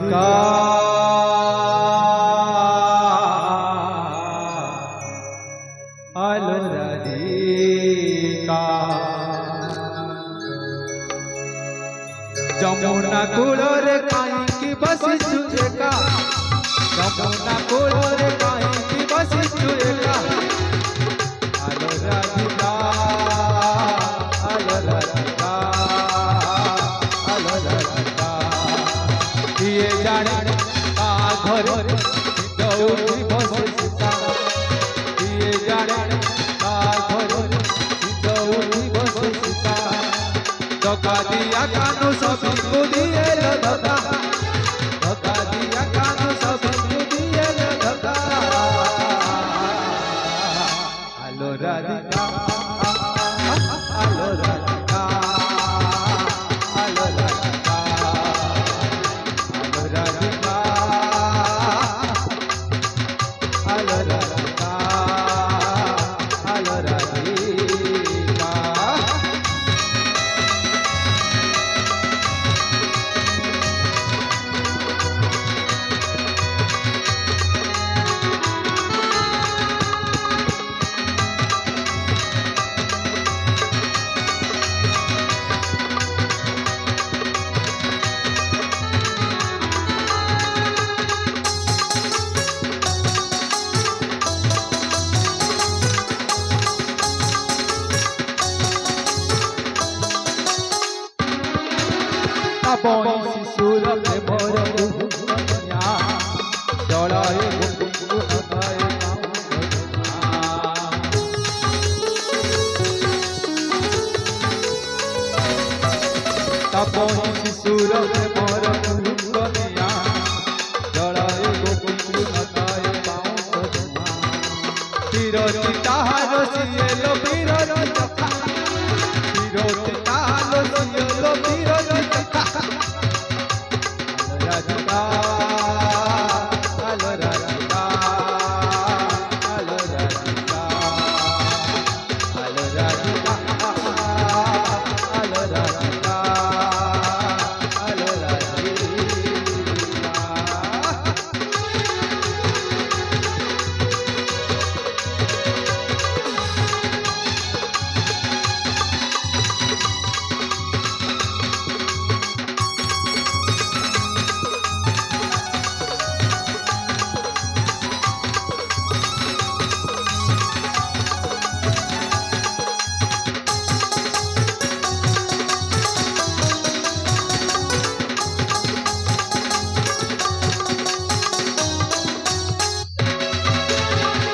का अलराधिका जमुना कूलर काई बसी तुझेका जमुना कूलर काई बसी तुझेका अलराधिका अलराधिका अलराधिका ये जाने का घर दौड़ी बसे सीता ये जाने का घर दौड़ी बसे सीता धोखा दिया कानू सभी को दिए धोखा धोखा दिया कानू सभी को दिए धोखा आलो राधिका आलो राधिका आलो राधिका आलो राधिका आलो राधिका आलो राधिका बोई शिशुर के मोर दुनिया जड़ाए गोपी हृदय बोई शिशुर के मोर दुनिया जड़ाए गोपी हृदय तीरती ताहार सिएलो बीरती कथा तीरती ताहार सिएलो बीरती कथा राधिका आलो राधिका आलो राधिका आलो राधिका आलो राधिका आलो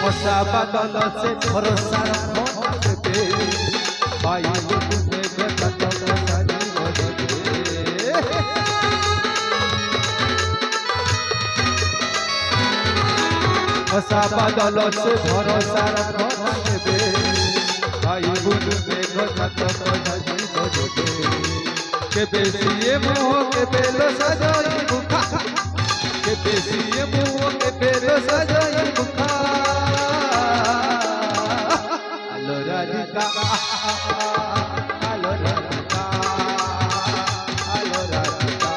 वर्षा बादल से भरोसा रखो दे भाई तुझे देखा तो सारी बदले वर्षा बादल से भरोसा रखो दे भाई तुझे देखा तो सारी बदले के बेसिए मोह के बेलो सजाई भूखा के बेसिए मोह के बेलो सजाई भूखा आलो राधिका आलो राधिका आलो राधिका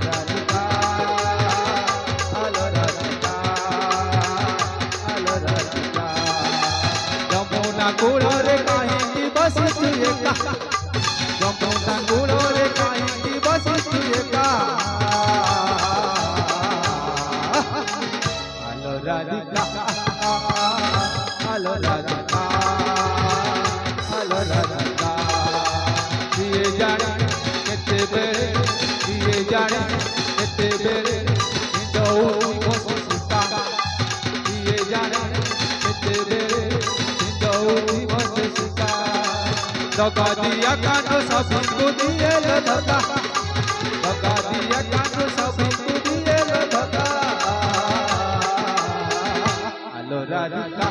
राधिका आलो राधिका आलो राधिका जमुना कूलरे काई बसी तुझेका जमुना कूलरे काई बसी तुझेका आलो राधिका आलो राधिका आलो राधिका दिए जाने केते बेरे दिए जाने केते बेरे दौड़ी बसी सीता दिए जाने केते बेरे दौड़ी बसी सीता धोखा दिया कानू सभी को दिए धोखा धोखा दिया कानू सभी को दिए धोखा आलो राधिका